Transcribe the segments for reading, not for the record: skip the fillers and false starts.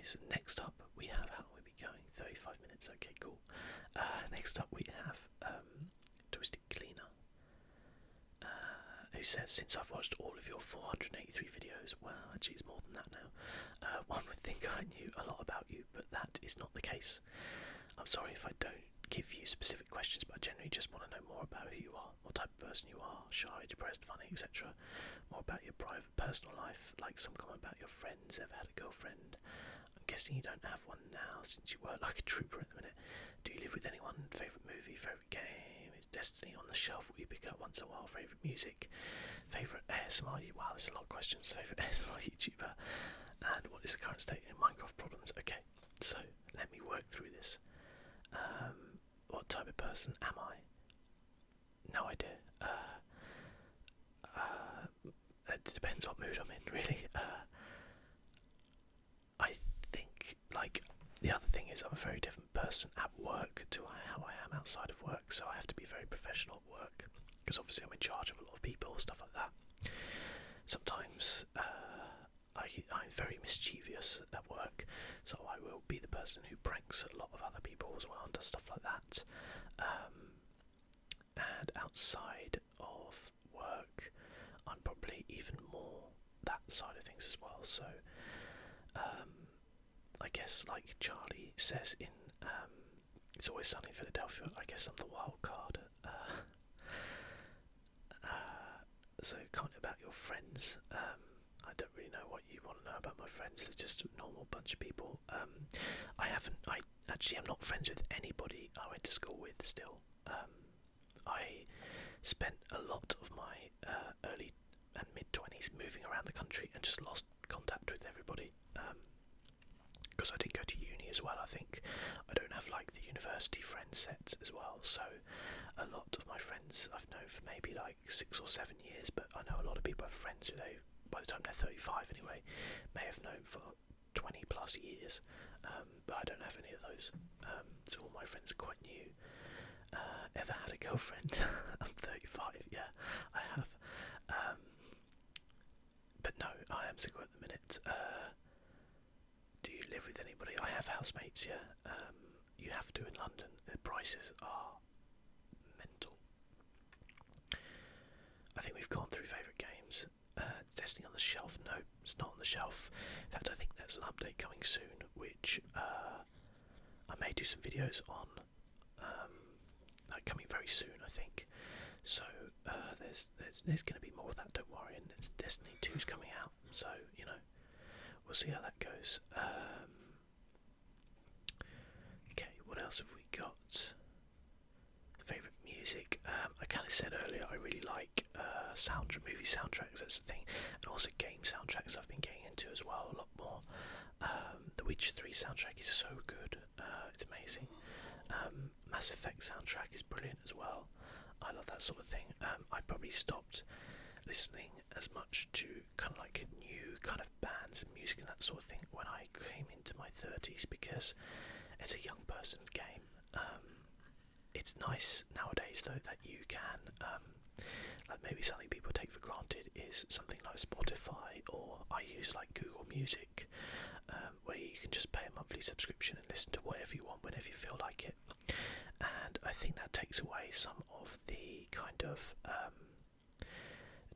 so next up we have, how long will we be going? 35 minutes, okay, cool. Next up we have Twisted Cleaner, who says, since I've watched all of your 483 videos, well, actually it's more than that now, one would think I knew a lot about you, but that is not the case. I'm sorry if I don't give you specific questions, but I generally just want to know more about who you are, what type of person you are, shy, depressed, funny, etc. More about your private, personal life, like some comment about your friends, ever had a girlfriend. I'm guessing you don't have one now, since you work like a trooper at the minute. Do you live with anyone? Favourite movie, favourite game? Is Destiny on the shelf? Will you pick it up once in a while? Favourite music? Favourite ASMR? Wow, there's a lot of questions. Favourite ASMR YouTuber? And what is the current state in Minecraft problems? Okay, so let me work through this. What type of person am I? No idea. It depends what mood I'm in, really. I think, like, the other thing is I'm a very different person at work to how I am outside of work, so I have to be very professional at work, because obviously I'm in charge of a lot of people, stuff like that. Sometimes I'm very mischievous at work, so I will be the person who pranks a lot of other people as well and does stuff like that. And outside of work, I'm probably even more that side of things as well. So I guess, like Charlie says in It's Always Sunny in Philadelphia, I guess I'm the wild card. So comment about your friends. I don't really know what you want to know about my friends. They're just a normal bunch of people. I actually am not friends with anybody I went to school with still. I spent a lot of my early and mid-20s moving around the country and just lost contact with everybody. Because I didn't go to uni as well, I think. I don't have like the university friend set as well, so a lot of my friends I've known for maybe like 6 or 7 years, but I know a lot of people have friends who they, by the time they're 35 anyway, may have known for 20 plus years, but I don't have any of those, so all my friends are quite new. Ever had a girlfriend? I'm 35, yeah, I have. But no, I am single at the minute. Do you live with anybody? I have housemates, yeah. You have to in London. The prices are mental. I think we've gone through favourite games. Destiny on the shelf? No, it's not on the shelf. In fact, I think there's an update coming soon, which I may do some videos on. Coming very soon, I think. So there's going to be more of that. Don't worry. And there's Destiny 2's coming out, so you know, we'll see how that goes. Okay, what else have we got? Favourite music? I kind of said earlier I really like movie soundtracks. That's the thing, and also game soundtracks. I've been getting into as well a lot more. The Witcher 3 soundtrack is so good. It's amazing. Mass Effect soundtrack is brilliant as well. I love that sort of thing. I probably stopped listening as much to kind of like new kind of bands and music and that sort of thing when I came into my 30s, because it's a young person's game. It's nice nowadays though that you can, like maybe something people take for granted is something like Spotify, or I use like Google Music, where you can just pay a monthly subscription and listen to whatever you want whenever you feel like it. And I think that takes away some of the kind of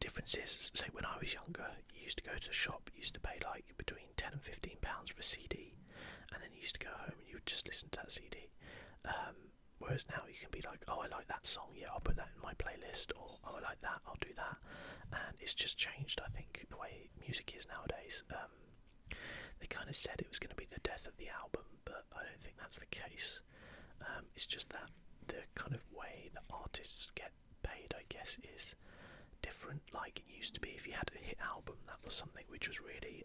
differences. Say when I was younger, you used to go to a shop, you used to pay like between £10 and £15 for a CD, and then you used to go home and you would just listen to that CD. Whereas now you can be like, oh, I like that song, yeah, I'll put that in my playlist, or oh, I like that, I'll do that. And it's just changed, I think, the way music is nowadays. They kind of said it was going to be the death of the album, but I don't think that's the case. It's just that the kind of way that artists get paid, I guess, is different. Like it used to be, if you had a hit album, that was something which was really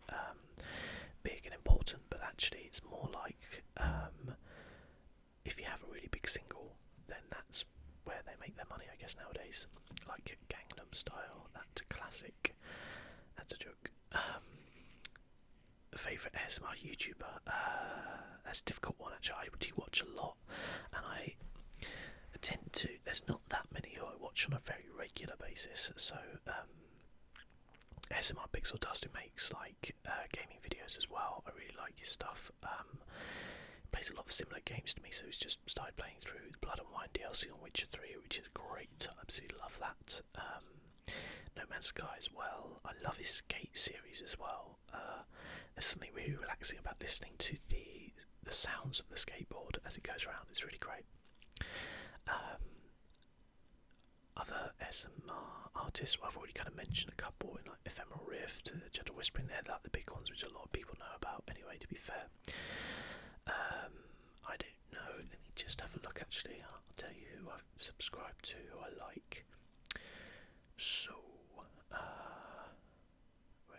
big and important, but actually it's more like if you have a really big single, then that's where they make their money, I guess, nowadays. Like Gangnam Style, that classic. That's a joke. Favourite ASMR YouTuber? That's a difficult one, actually. I do watch a lot, and I tend to. There's not that many who I watch on a very regular basis, so ASMR Pixel Dust, who makes like gaming videos as well. I really like his stuff. Plays a lot of similar games to me, so he's just started playing through the Blood and Wine DLC on Witcher 3, which is great. I absolutely love that. No Man's Sky as well. I love his Skate series as well. There's something really relaxing about listening to the sounds of the skateboard as it goes around. It's really great. Other ASMR artists, well, I've already kind of mentioned a couple in like Ephemeral Rift, Gentle Whispering. They're like the big ones, which a lot of people know about. Anyway, to be fair, I don't know. Let me just have a look. Actually, I'll tell you who I've subscribed to, who I like. So, where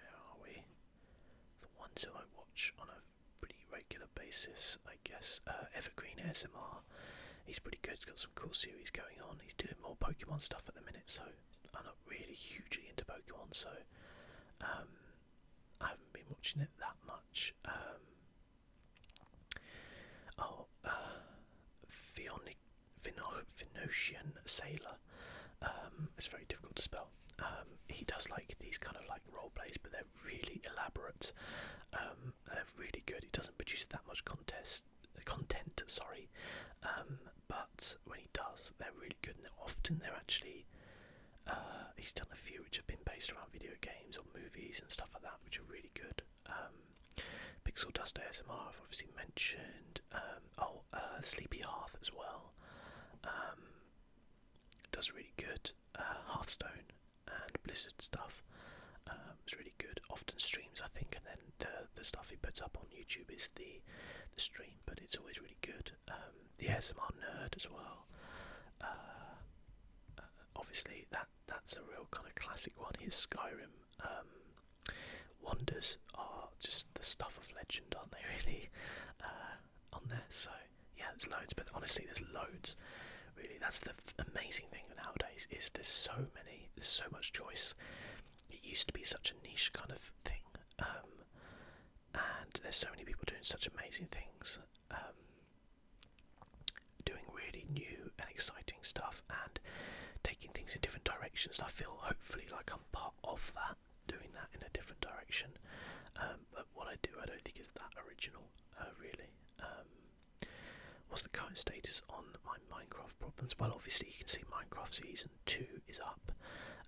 are we? The ones who I watch on a pretty regular basis, I guess. Evergreen ASMR. He's pretty good. He's got some cool series going on. He's doing more Pokemon stuff at the minute, so I'm not really hugely into Pokemon, so I haven't been watching it that much. Finosian Sailor. It's very difficult to spell. He does like these kind of like role plays, but they're really elaborate. They're really good. He doesn't produce that much content, but when he does, they're really good. And often they're actually, he's done a few which have been based around video games or movies and stuff like that, which are really good. Pixel Dust ASMR, I've obviously mentioned. Sleepy Hearth as well. Does really good. Hearthstone and Blizzard stuff. It's really good. Often streams, I think, and then the stuff he puts up on YouTube is the stream, but it's always really good. The ASMR Nerd as well. Obviously, that's a real kind of classic one. His Skyrim wonders are just the stuff of legend, aren't they? Really, on there. So yeah, there's loads, but honestly, there's loads. Really, that's the amazing thing nowadays. Is there's so much choice. It used to be such a niche kind of thing, and there's so many people doing such amazing things, doing really new and exciting stuff, and taking things in different directions. And I feel hopefully like I'm part of that, doing that in a different direction. But what I do, I don't think is that original, really. What's the current status on my Minecraft problems? Well, obviously you can see Minecraft Season 2 is up.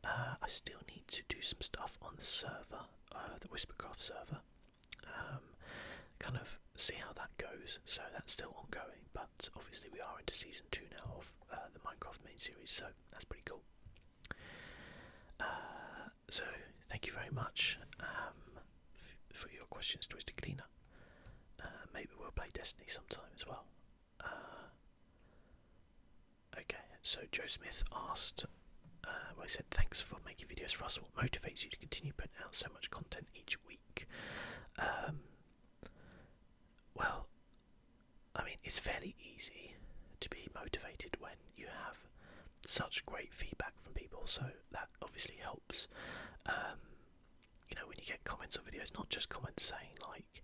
I still need to do some stuff on the server, the Whispercraft server. Kind of see how that goes. So that's still ongoing, but obviously we are into Season 2 now of the Minecraft main series, so that's pretty cool. So thank you very much for your questions, Twisted Cleaner. Maybe we'll play Destiny sometime as well. Okay, so Joe Smith asked, I said, thanks for making videos for us. What motivates you to continue putting out so much content each week? Well, I mean, it's fairly easy to be motivated when you have such great feedback from people, so that obviously helps. When you get comments on videos, not just comments saying like,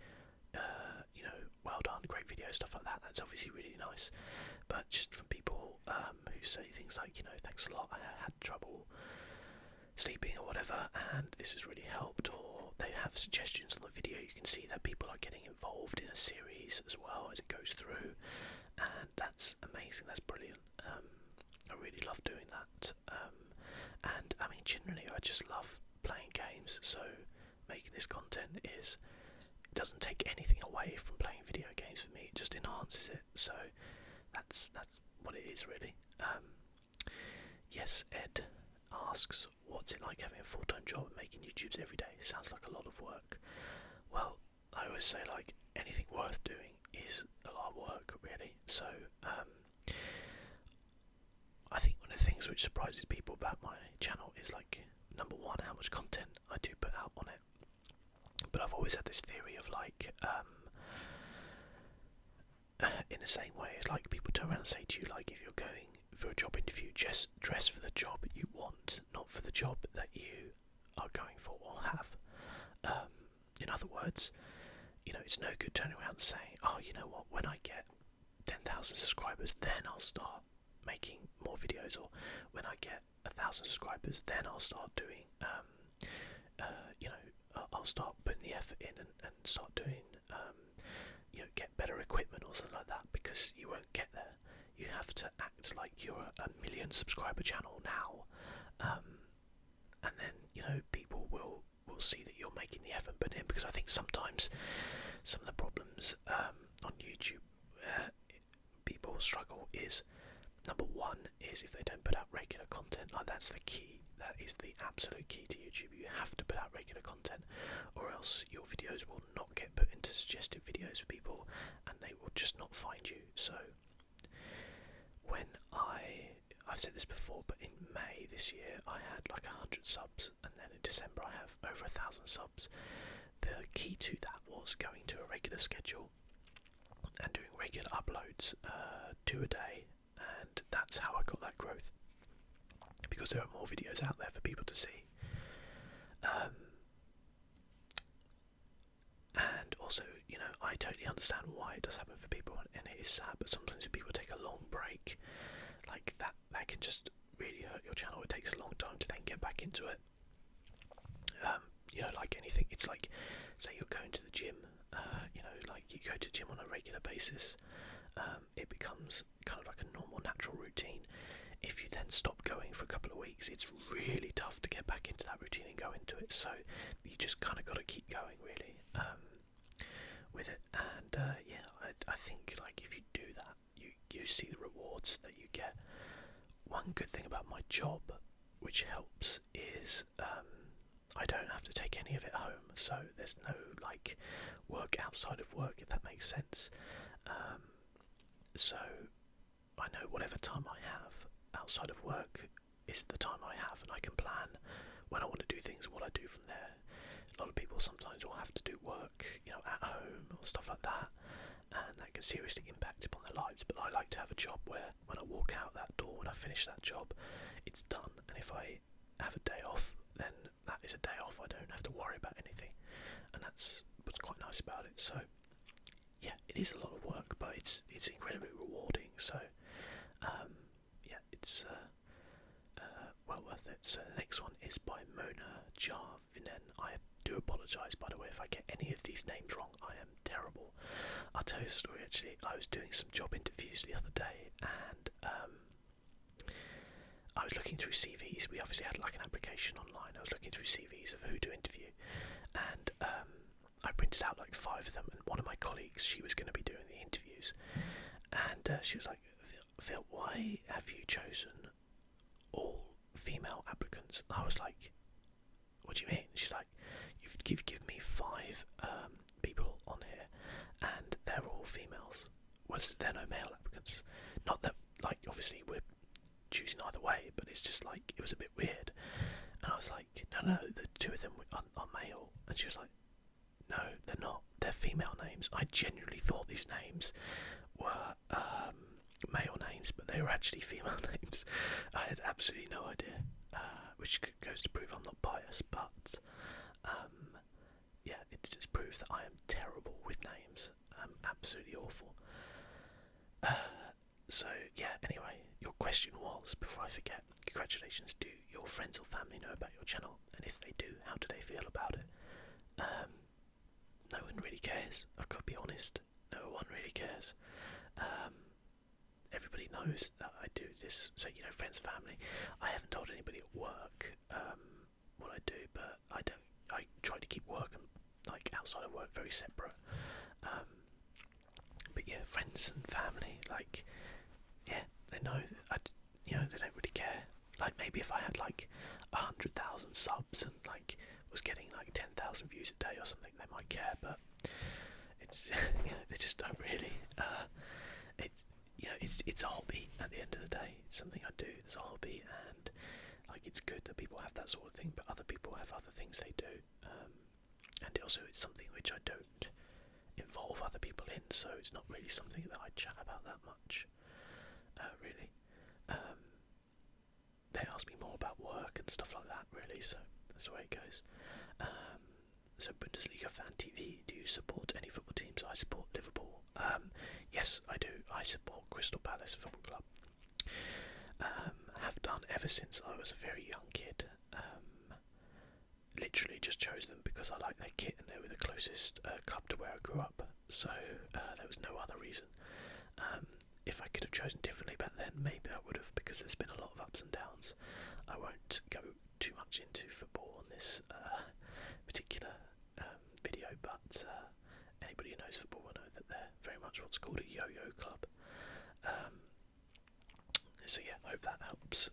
well done, great video, stuff like that, that's obviously really nice, but just from people who say things like, thanks a lot, I had trouble sleeping or whatever, and this has really helped, or they have suggestions on the video. You can see that people are getting involved in a series as well as it goes through, and that's amazing, that's brilliant. I really love doing that, and I mean, generally I just love playing games, so making this content it doesn't take anything away from playing video games for me, it just enhances it, so that's what it is really. Yes, Ed asks, what's it like having a full-time job and making YouTubes every day? Sounds like a lot of work. Well, I always say like anything worth doing is a lot of work really, so I think one of the things which surprises people about my channel is like, number one, how much content I do put out on it. But I've always had this theory of like, in the same way, like people turn around and say to you, like, if you're going for a job interview, just dress for the job you want, not for the job that you are going for or have. In other words, it's no good turning around and saying, oh, you know what, when I get 10,000 subscribers, then I'll start making more videos, or when I get 1,000 subscribers, then I'll start doing you know, I'll start putting the effort in and start doing, you know, get better equipment or something like that, because you won't get there. You have to act like you're a million subscriber channel now, and then, you know, people will see that you're making the effort put in. Because I think sometimes some of the problems on YouTube people struggle is, number one is if they don't put out regular content. Like, that's the key. That is the absolute key to YouTube. You have to put out regular content, or else your videos will not get put into suggested videos for people, and they will just not find you. So when I've said this before, but in May this year I had like 100 subs, and then in December I have over 1,000 subs. The key to that was going to a regular schedule and doing regular uploads, 2 a day, and that's how I got that growth, because there are more videos out there for people to see. And also, you know, I totally understand why it does happen for people, and it is sad, but sometimes if people take a long break, like that can just really hurt your channel. It takes a long time to then get back into it. You know, like anything, it's like, say you're going to the gym, you know, like you go to the gym on a regular basis, it becomes kind of like a normal, natural routine. If you then stop going for a couple of weeks, it's really tough to get back into that routine and go into it. So you just kind of got to keep going, really, with it. And yeah, I think, like, if you do that, you see the rewards that you get. One good thing about my job, which helps, is I don't have to take any of it home. So there's no like work outside of work, if that makes sense. So I know whatever time I have outside of work is the time I have, and I can plan when I want to do things and what I do from there. A lot of people sometimes will have to do work, you know, at home or stuff like that, and that can seriously impact upon their lives. But I like to have a job where when I walk out that door, when I finish that job, it's done. And if I have a day off, then that is a day off. I don't have to worry about anything, and that's what's quite nice about it. So yeah, it is a lot of work, but it's incredibly rewarding. So yeah, it's well worth it. So the next one is by Mona Jarvinen. I do apologise, by the way, if I get any of these names wrong. I am terrible. I'll tell you a story. Actually, I was doing some job interviews the other day, and I was looking through CVs. We obviously had like an application online. I was looking through CVs of who to interview, and I printed out like 5 of them. And one of my colleagues, she was going to be doing the interviews, and she was like, "Phil, why have you chosen all female applicants?" And I was like, "What do you mean?" She's like, "You've given me 5 people on here, and they're all females. Was there no male applicants? Not that, like, obviously we're choosing either way, but it's just like, it was a bit weird." And I was like, no, the 2 of them are male. And she was like, "No, they're not. They're female names. I genuinely thought these names were male names, but they were actually female names." I had absolutely no idea, which goes to prove I'm not biased, but yeah, it just proves that I am terrible with names. I'm absolutely awful. So yeah, anyway, your question was, before I forget, congratulations. Do your friends or family know about your channel? And if they do, how do they feel about it? No one really cares. I've got to be honest. No one really cares. Everybody knows that I do this. So, you know, friends, family. I haven't told anybody at work what I do, but I try to keep work and like outside of work very separate. But yeah, friends and family, like, yeah, they know. You know, they don't really care. Like, maybe if I had like 100,000 subs and like was getting like 10,000 views a day or something, they might care. But it's they just don't really. It's a hobby at the end of the day. It's something I do. It's a hobby, and like, it's good that people have that sort of thing. But other people have other things they do, and also it's something which I don't involve other people in. So it's not really something that I chat about that much. Really, they ask me more about work and stuff like that. Really, so that's the way it goes. So Bundesliga Fan TV, do you support any football teams? I support Liverpool. Yes, I do. I support Crystal Palace Football Club. Have done ever since I was a very young kid. literally just chose them because I like their kit and they were the closest club to where I grew up. So there was no other reason. If I could have chosen differently back then, maybe I would have, because there's been a lot of ups and downs. I won't go too much into football on this particular video, but anybody who knows football will know that they're very much what's called a yo-yo club. So yeah, I hope that helps.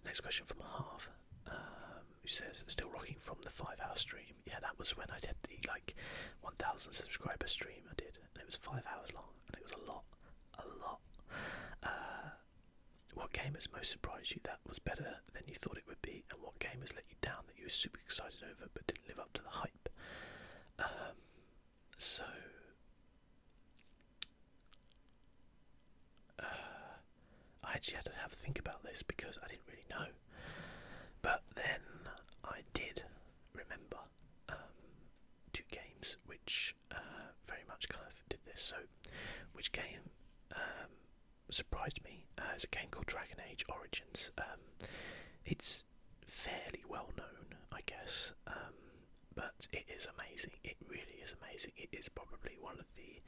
Next question from Harv, who says, still rocking from the 5-hour stream. Yeah, that was when I did the 1,000 subscriber stream I did, and it was 5 hours long, and it was a lot. What game has most surprised you that was better than you thought it would be, and what game has let you down that you were super excited over but didn't live up to the hype? So I actually had to have a think about this because I didn't really know. But then I did remember two games which very much kind of did this. So, which game surprised me is a game called Dragon Age Origins. It's fairly well known, I guess, but it is amazing. It really is amazing. It is probably one of the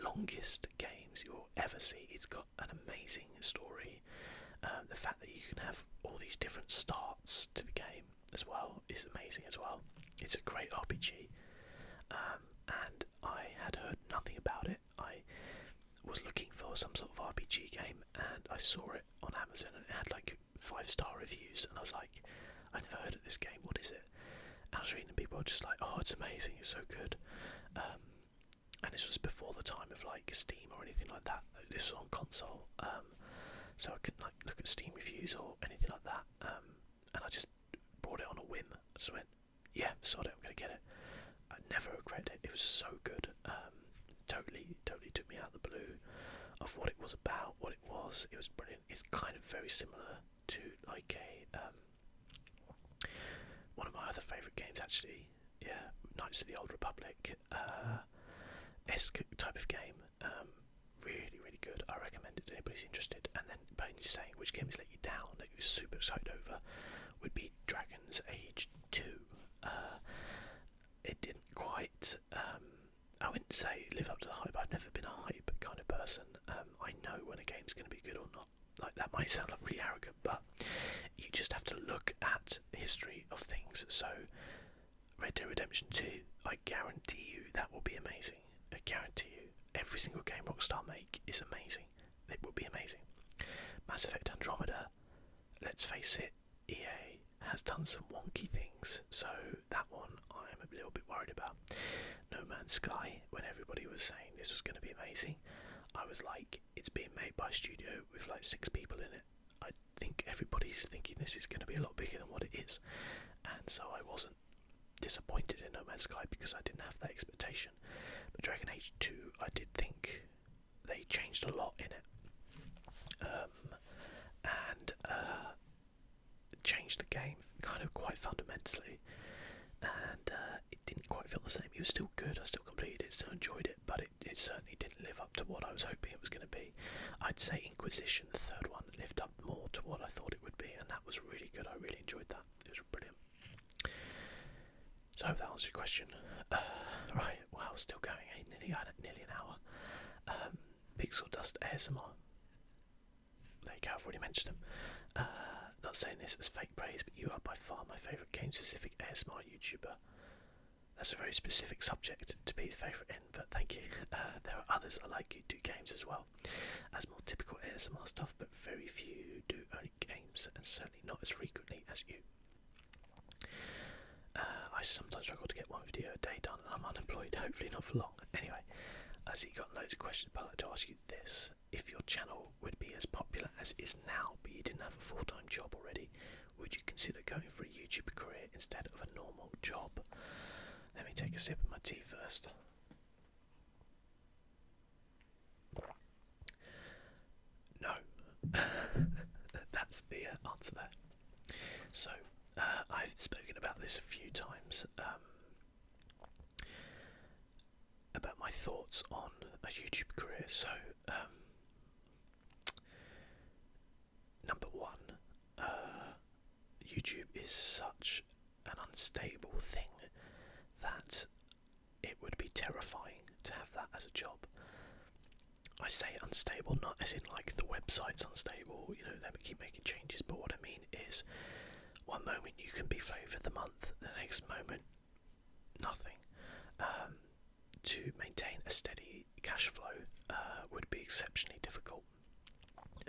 longest games you'll ever see. It's got an amazing story. The fact that you can have all these different starts to the game as well is amazing as well. It's a great RPG, and I had heard nothing about it. I was looking for some sort of RPG game, and I saw it on Amazon, and it had 5-star reviews, and I was like, I've never heard of this game, what is it? And I was reading, and people were just like, oh, it's amazing, it's so good. And this was before the time of Steam or anything like that. This was on console, so I couldn't look at Steam reviews or anything like that. And I just bought it on a whim. So I went, yeah, sod it, I'm gonna get it. I never regret it. It was so good. Totally took me out of the blue of what it was about, what it was. It was brilliant. It's kind of very similar to one of my other favourite games, actually. Yeah, Knights of the Old Republic. Esque type of game. Really good. I recommend it to anybody who's interested. And then, by saying which game has let you down that you were super excited over, would be Dragon's Age 2. It didn't quite. I wouldn't say live up to the hype. I've never been a hype kind of person. I know when a game's going to be good or not. That might sound really arrogant, but you just have to look at the history of things. So, Red Dead Redemption 2, I guarantee you that will be amazing. I guarantee you. Every single game Rockstar make is amazing. It will be amazing. Mass Effect Andromeda, let's face it, EA has done some wonky things, so that one I'm a little bit worried about. No Man's Sky, when everybody was saying this was going to be amazing, I was like, it's being made by a studio with 6 people in it. I think everybody's thinking this is going to be a lot bigger than what it is, and so I wasn't disappointed in No Man's Sky because I didn't have that expectation. But Dragon Age 2, I did think they changed a lot in it, and changed the game kind of quite fundamentally, and it didn't quite feel the same. It was still good, I still completed it, still enjoyed it, but it certainly didn't live up to what I was hoping it was going to be. I'd say Inquisition, the third one, lived up more to what I thought it would be, and that was really good. I really enjoyed that. It was brilliant. So I hope that answers your question. Right, wow, still going, nearly an hour. Pixel Dust ASMR. There you go, I've already mentioned them. Not saying this as fake praise, but you are by far my favourite game-specific ASMR YouTuber. That's a very specific subject to be the favourite in, but thank you. There are others I like who do games as well, as more typical ASMR stuff, but very few do only games, and certainly not as frequently as you. I sometimes struggle to get one video a day done, and I'm unemployed, hopefully not for long. Anyway, I see you got loads of questions, but I'd like to ask you this. If your channel would be as popular as it is now, but you didn't have a full-time job already, would you consider going for a YouTube career instead of a normal job? Let me take a sip of my tea first. No. That's the answer there. So, I've spoken about this a few times, about my thoughts on a YouTube career. So, number one, YouTube is such an unstable thing that it would be terrifying to have that as a job. I say unstable not as in like the website's unstable, they keep making changes, but what I mean is one moment you can be flavour of the month, the next moment nothing. To maintain a steady cash flow would be exceptionally difficult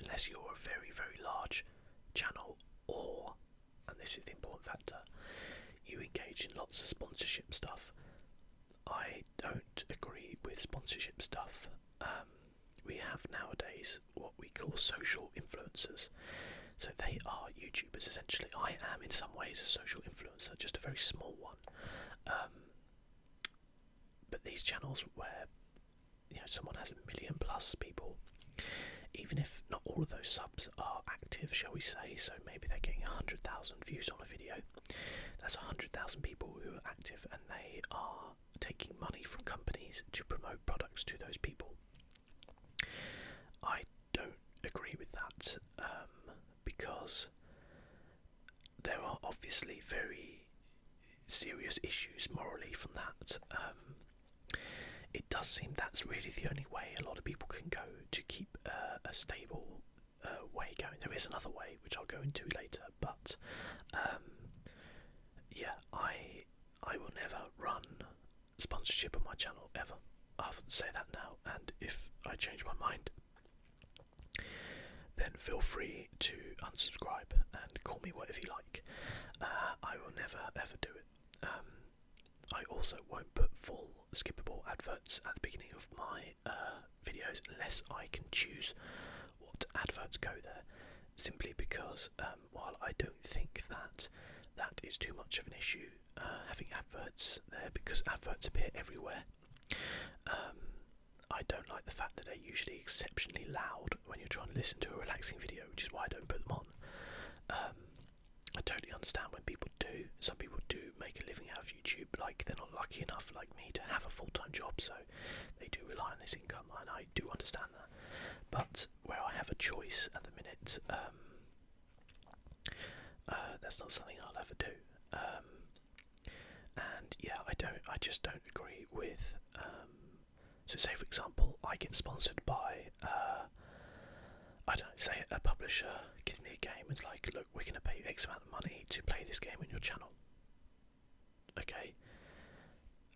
unless you're a very, very large channel, or, and this is the important factor, you engage in lots of sponsorship stuff. I don't agree with sponsorship stuff. We have nowadays what we call social influencers. So they are YouTubers essentially. I am in some ways a social influencer, just a very small one. But these channels where someone has 1 million plus people, even if not all of those subs are active, shall we say, so maybe they're getting 100,000 views on a video, that's 100,000 people who are active, and they are taking money from companies to promote products to those people. I don't agree with that, because there are obviously very serious issues morally from that. It does seem that's really the only way a lot of people can go to keep a stable way going. There is another way, which I'll go into later, but yeah, I will never run sponsorship on my channel, ever. I'll say that now, and if I change my mind, then feel free to unsubscribe and call me whatever you like. I will never ever do it. I also won't put full skippable adverts at the beginning of my videos unless I can choose what adverts go there, simply because while I don't think that is too much of an issue, having adverts there, because adverts appear everywhere, I don't like the fact that they're usually exceptionally loud when you're trying to listen to a relaxing video, which is why I don't put them on. I totally understand when people do. Some people do make a living out of YouTube, like they're not lucky enough like me to have a full-time job, so they do rely on this income, and I do understand that. But where I have a choice at the minute, that's not something I'll ever do. And yeah, I just don't agree with, so say for example, I get sponsored by, I don't know, say a publisher gives me a game, it's like, look, we're going to pay you X amount of money to play this game on your channel. Okay,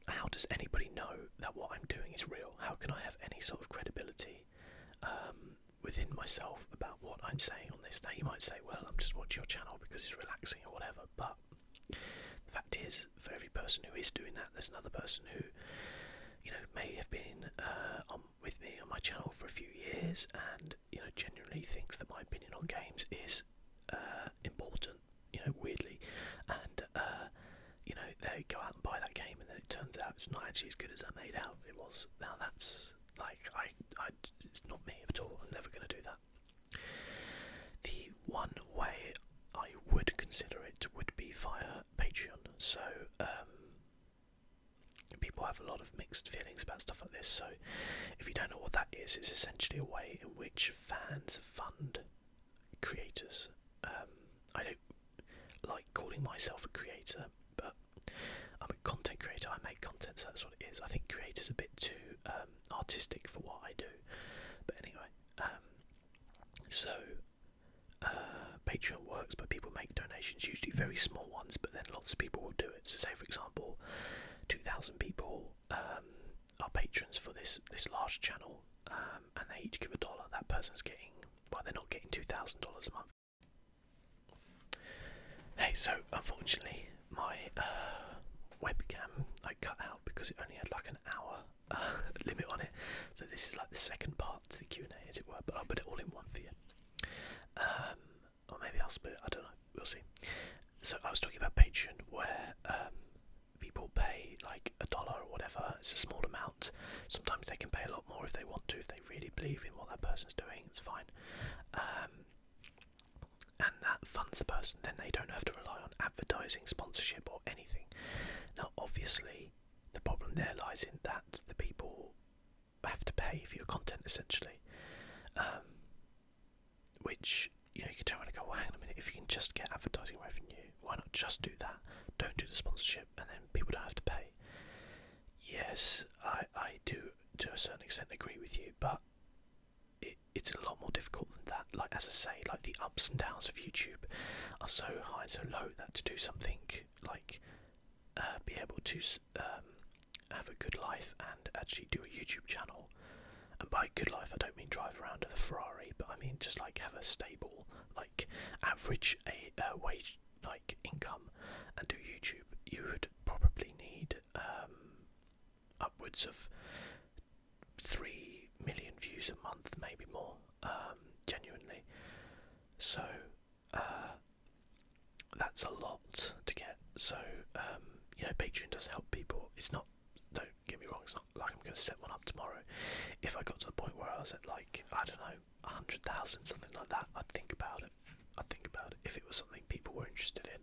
how does anybody know that what I'm doing is real? How can I have any sort of credibility within myself about what I'm saying on this? Now you might say, well, I'm just watching your channel because it's relaxing or whatever, but the fact is, for every person who is doing that, there's another person who may have been on with me on my channel for a few years, and genuinely thinks that my opinion on games is important, weirdly, and they go out and buy that game, and then it turns out it's not actually as good as I made out it was. Now that's like, it's not me at all. I'm never going to do that. The one way I would consider it would be via Patreon. So people have a lot of mixed feelings about stuff like this. So if you don't know what that is, it's essentially a way in which fans fund creators. I don't like calling myself a creator, but I'm a content creator. I make content, so that's what it is. I think creator's a bit too artistic for what I do. But anyway, Patreon works, but people make donations, usually very small ones, but then lots of people will do it. So say for example, 2,000 people are patrons for this large channel, and they each give $1. That person's getting, well, they're not getting $2,000 a month. Hey, so unfortunately my webcam I cut out because it only had like an hour limit on it, so this is like the second part to the Q&A, as it were, but I'll put it all in one for you. Or maybe I'll split it, I don't know, we'll see. So I was talking about Patreon, where people pay like $1 or whatever. It's a small amount. Sometimes they can pay a lot more if they want to, if they really believe in what that person's doing. It's fine, and that funds the person. Then they don't have to rely on advertising, sponsorship, or anything. Now, obviously, the problem there lies in that the people have to pay for your content, essentially, which you can turn around and go, well, hang on a minute, if you can just get advertising revenue, Why not just do that? Don't do the sponsorship, and then people don't have to pay. Yes, I do to a certain extent agree with you, but it's a lot more difficult than that. Like, as I say, like the ups and downs of YouTube are so high and so low that to do something like be able to have a good life and actually do a YouTube channel, and by good life I don't mean drive around with a Ferrari, but I mean just like have a stable, like average wage like income and do YouTube, you would probably need upwards of 3 million views a month, maybe more, genuinely. So that's a lot to get. So Patreon does help people. It's not. Don't get me wrong. It's not like I'm going to set one up tomorrow. If I got to the point where I was at like, I don't know, 100,000, something like that, I'd think about it. If it was something people were interested in.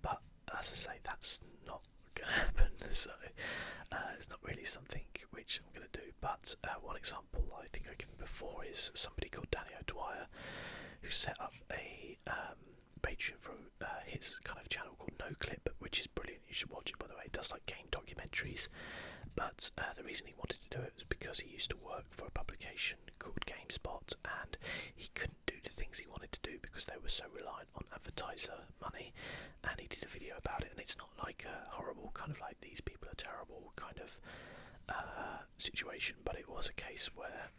But as I say, that's not going to happen. So it's not really something which I'm going to do. But one example I think I've given before is somebody called Danny O'Dwyer, who set up a Patreon for his kind of channel called No Clip, which is brilliant. You should watch it, by the way. It does like game documentaries. But the reason he wanted to do it was because he used to work for a publication called GameSpot, and he couldn't do the things he wanted to do because they were so reliant on advertiser money. And he did a video about it, and it's not like a horrible kind of like these people are terrible kind of situation, but it was a case where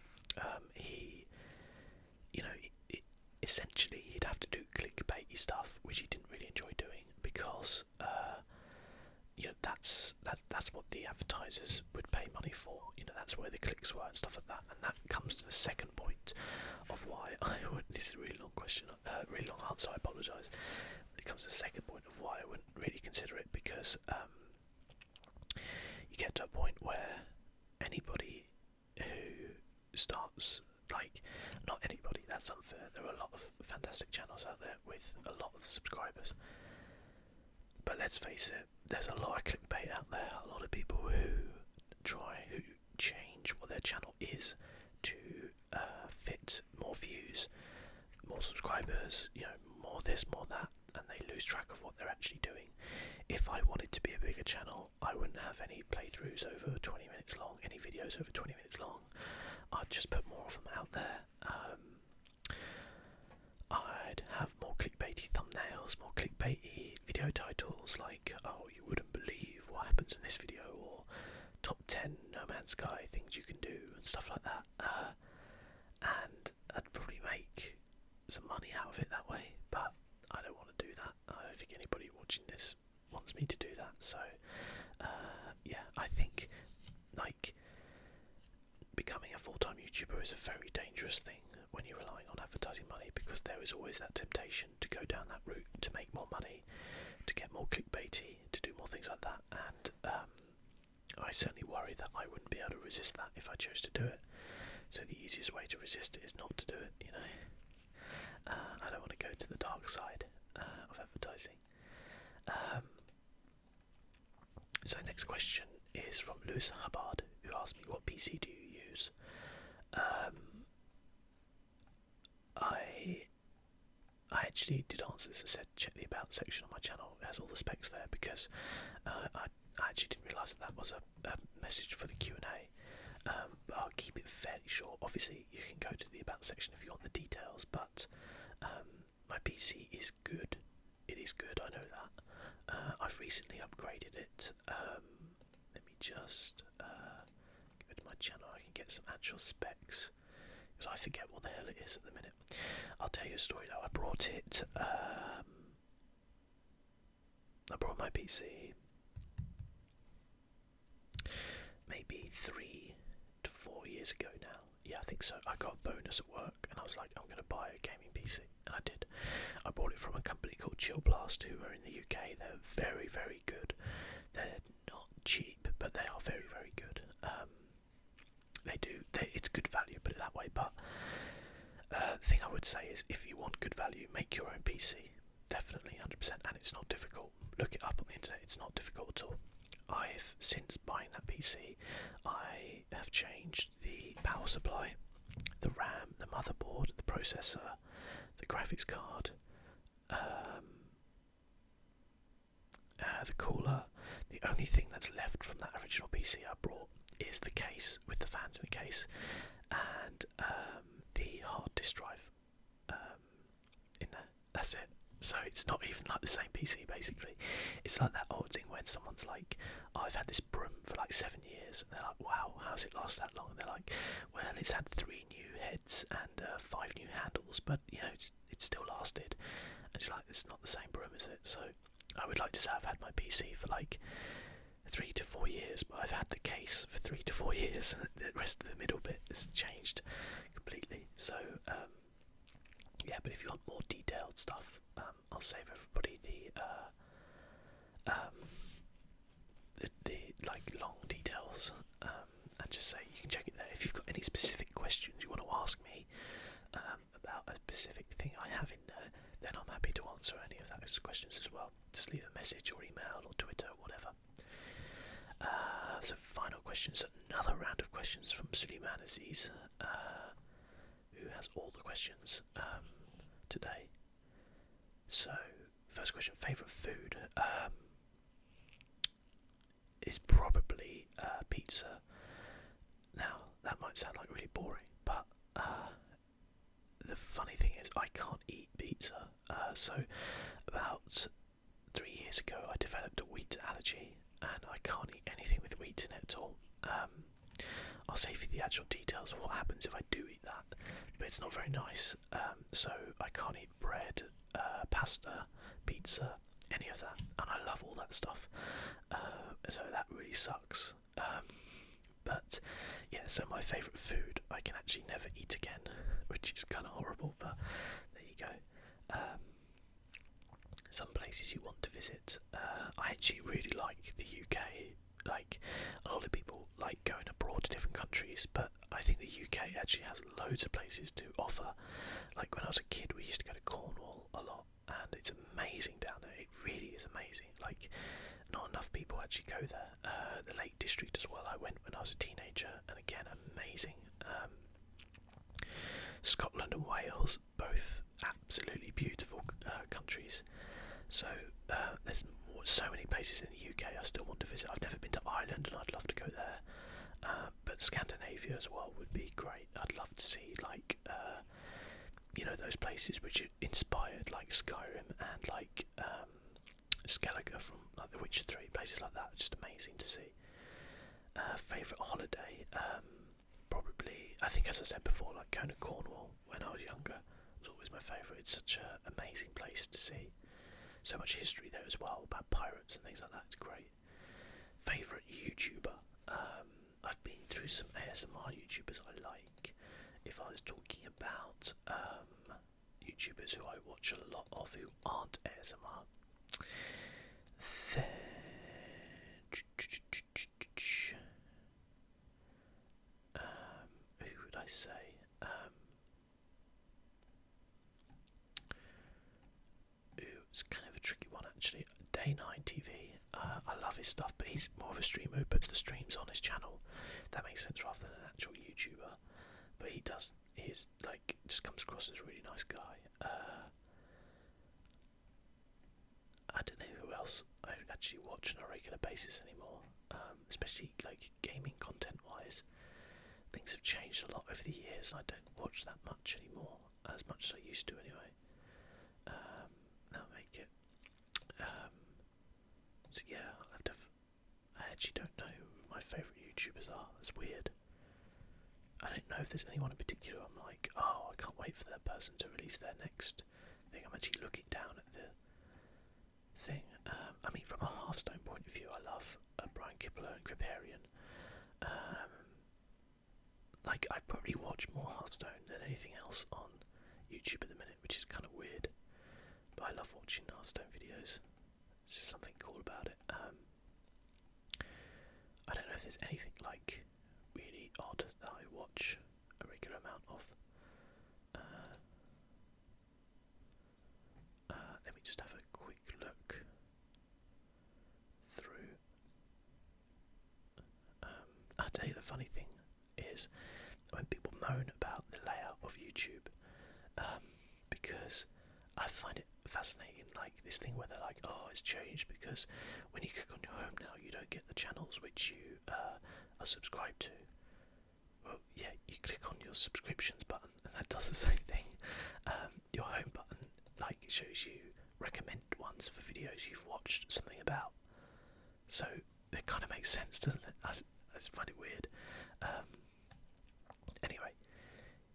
essentially he'd have to do clickbaity stuff, which he didn't really enjoy doing because that's what the advertisers would pay money for. That's where the clicks were and stuff like that. And that comes to the second point of why I would. This is a really long question, really long answer. I apologise. It comes to the second point of why I wouldn't really consider it, because you get to a point where anybody who starts, like, not anybody, that's unfair. There are a lot of fantastic channels out there with a lot of subscribers. But let's face it, there's a lot of clickbait out there. A lot of people who change what their channel is to fit more views, more subscribers, more this, more that, and they lose track of what they're actually doing. If I wanted to be a bigger channel, I wouldn't have any playthroughs over 20 minutes long, any videos over 20 minutes long. I'd just put more of them out there. I'd have more clickbaity thumbnails, more clickbaity video titles like, oh, you wouldn't believe what happens in this video, or top 10 No Man's Sky things you can do, and stuff like that. And I'd probably make some money out of it that way, but I don't want to do that. I don't think anybody watching this wants me to do that. So, I think, like, becoming a full-time YouTuber is a very dangerous thing when you're relying on advertising money, because there is always that temptation to go down that route, to make more money, to get more clickbaity, to do more things like that. And I certainly worry that I wouldn't be able to resist that if I chose to do it. So the easiest way to resist it is not to do it, I don't want to go to the dark side of advertising. So next question is from Lewis Hubbard, who asked me, what PC do you use? I actually did answer this. I said check the about section on my channel. It has all the specs there, because I actually didn't realise that was a message for the Q&A. But I'll keep it fairly short. Obviously you can go to the about section if you want the details, but my PC is good. It is good, I know that. I've recently upgraded it. Let me just go to my channel. I can get some actual specs, because I forget what the hell it is at the minute. I'll tell you a story though. I brought my PC maybe 3 to 4 years ago now. Yeah, I think so. I got a bonus at work and I was like, I'm going to buy a gaming PC, and I did. I bought it from a company called Chill Blast, who are in the UK. They're very, very good. They're not cheap, but they are very, very good. It's good value, put it that way. But the thing I would say is, if you want good value, make your own PC. Definitely, 100%. And it's not difficult. Look it up on the internet. It's not difficult at all. Since buying that PC, I have changed the power supply, the RAM, the motherboard, the processor, the graphics card, the cooler. The only thing that's left from that original PC I brought is the case with the fans in the case, and the hard disk drive in there. That's it. So it's not even like the same PC basically. It's like that old thing when someone's like, oh, I've had this broom for like 7 years, and they're like, wow, how's it last that long? And they're like, well, it's had 3 new heads and 5 new handles, but you know, it's still lasted. And you're like, it's not the same broom, is it? So I would like to say I've had my PC for like 3 to 4 years, but I've had the case for 3 to 4 years. The rest of the middle bit has changed completely. So yeah, but if you want more detailed stuff, I'll save everybody the like long details, and just say you can check it there. If you've got any specific questions you want to ask me about a specific thing I have in there, then I'm happy to answer any of those questions as well. Just leave a message or email or Twitter or whatever. So final questions, another round of questions from Suleiman Aziz, who has all the questions today. So, first question, favourite food is probably pizza. Now, that might sound like really boring, but the funny thing is I can't eat pizza. So, about 3 years ago I developed a wheat allergy, and I can't eat anything with wheat in it at all. I'll save you the actual details of what happens if I do eat that, but it's not very nice. So I can't eat bread, pasta, pizza, any of that, and I love all that stuff. So that really sucks. But yeah, so my favourite food I can actually never eat again, which is kind of horrible, but there you go. Some places you want to visit. I actually really like the UK. Like, a lot of people like going abroad to different countries, but I think the UK actually has loads of places to offer. Like, when I was a kid, we used to go to Cornwall a lot, and it's amazing down there. It really is amazing. Like, not enough people actually go there. The Lake District as well, I went when I was a teenager, and again, amazing. Scotland and Wales, both absolutely beautiful countries. So there's so many places in the UK I still want to visit. I've never been to Ireland, and I'd love to go there. But Scandinavia as well would be great. I'd love to see, like, you know, those places which are inspired, like Skyrim and like Skellige from like The Witcher 3, places like that. It's just amazing to see. Favourite holiday, probably, I think, as I said before, like going to Cornwall when I was younger was always my favourite. It's such an amazing place to see. So much history there as well about pirates and things like that. It's great. Favourite YouTuber, I've been through some ASMR YouTubers I like. If I was talking about YouTubers who I watch a lot of who aren't ASMR, then who would I say? It's kind of a tricky one actually. Day9 TV. I love his stuff, but he's more of a streamer who puts the streams on his channel. If that makes sense, rather than an actual YouTuber. But he's like, just comes across as a really nice guy. I don't know who else I actually watch on a regular basis anymore, especially like gaming content wise. Things have changed a lot over the years, and I don't watch that much anymore, as much as I used to anyway. That'll make it. So yeah, I actually don't know who my favourite YouTubers are. It's weird. I don't know if there's anyone in particular I'm like, oh, I can't wait for that person to release their next thing. I'm actually looking down at the thing. I mean, from a Hearthstone point of view, I love Brian Kibler and Kriparian. Like, I probably watch more Hearthstone than anything else on YouTube at the minute, which is kind of weird. But I love watching Hearthstone videos. There's just something cool about it. I don't know if there's anything like really odd that I watch a regular amount of. Let me just have a quick look through. I'll tell you the funny thing is when people moan about the layout of YouTube, because I find it fascinating. Like this thing where they're like, oh, it's changed because when you click on your home now, you don't get the channels which you are subscribed to. Well, yeah, you click on your subscriptions button, and that does the same thing. Your home button, like, it shows you recommended ones for videos you've watched something about. So it kind of makes sense, doesn't it? I just find it weird. Anyway,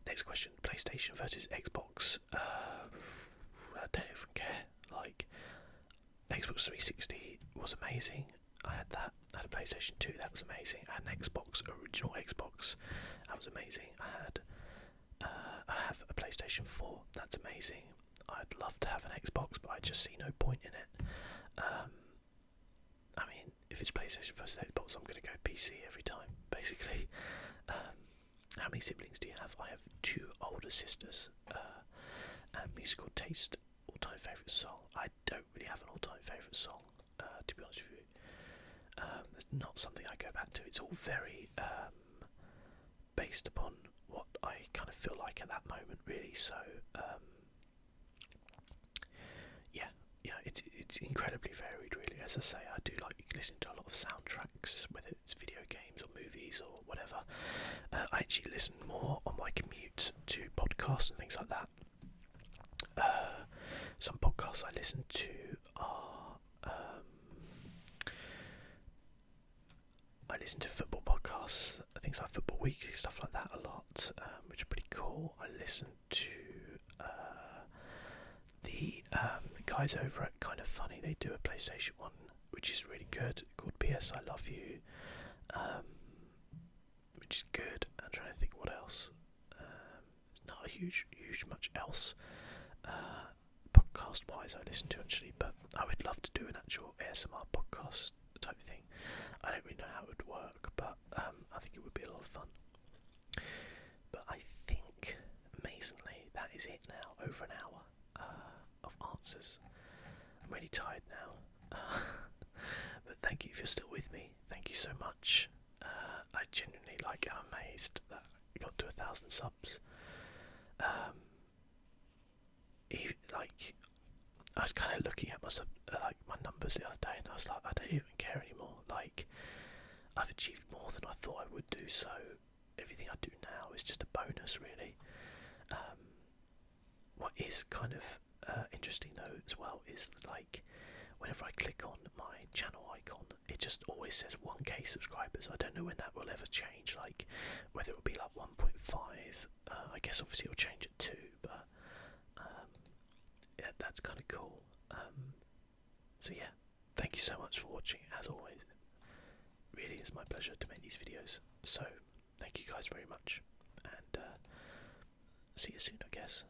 next question: PlayStation versus Xbox. I don't even care. Like, Xbox 360 was amazing. I had that. I had a PlayStation 2. That was amazing. I had an Xbox, original Xbox. That was amazing. I have a PlayStation 4. That's amazing. I'd love to have an Xbox, but I just see no point in it. I mean, if it's PlayStation versus Xbox, I'm going to go PC every time, basically. How many siblings do you have? I have 2 older sisters. And musical taste, all-time favourite song. I don't really have an all-time favourite song, to be honest with you. It's not something I go back to. It's all very based upon what I kind of feel like at that moment, really. So, yeah, it's incredibly varied, really. As I say, I do like listening to a lot of soundtracks, whether it's video games or movies or whatever. I actually listen more on my commute to podcasts and things like that. Some podcasts I listen to are I listen to football podcasts, things like Football Weekly, stuff like that a lot, which are pretty cool. I listen to the guys over at Kind of Funny. They do a PlayStation one, which is really good, called PS I Love You, which is good. I'm trying to think what else. There's not a huge much else podcast wise I listen to, actually, but I would love to do an actual ASMR podcast type thing. I don't really know how it would work, but I think it would be a lot of fun. But I think, amazingly, that is it now. Over an hour of answers. I'm really tired now. But thank you if you're still with me. Thank you so much. I genuinely am amazed that I got to 1,000 subs. I was kind of looking at my numbers the other day, and I was like, I don't even care anymore. Like, I've achieved more than I thought I would do, so everything I do now is just a bonus, really. What is kind of interesting though as well is whenever I click on my channel icon, it just always says 1k subscribers. I don't know when that will ever change, whether it will be 1.5. I guess obviously it will change at 2, but yeah, that's kind of cool. So yeah, thank you so much for watching, as always. Really is my pleasure to make these videos. So thank you guys very much, and see you soon, I guess.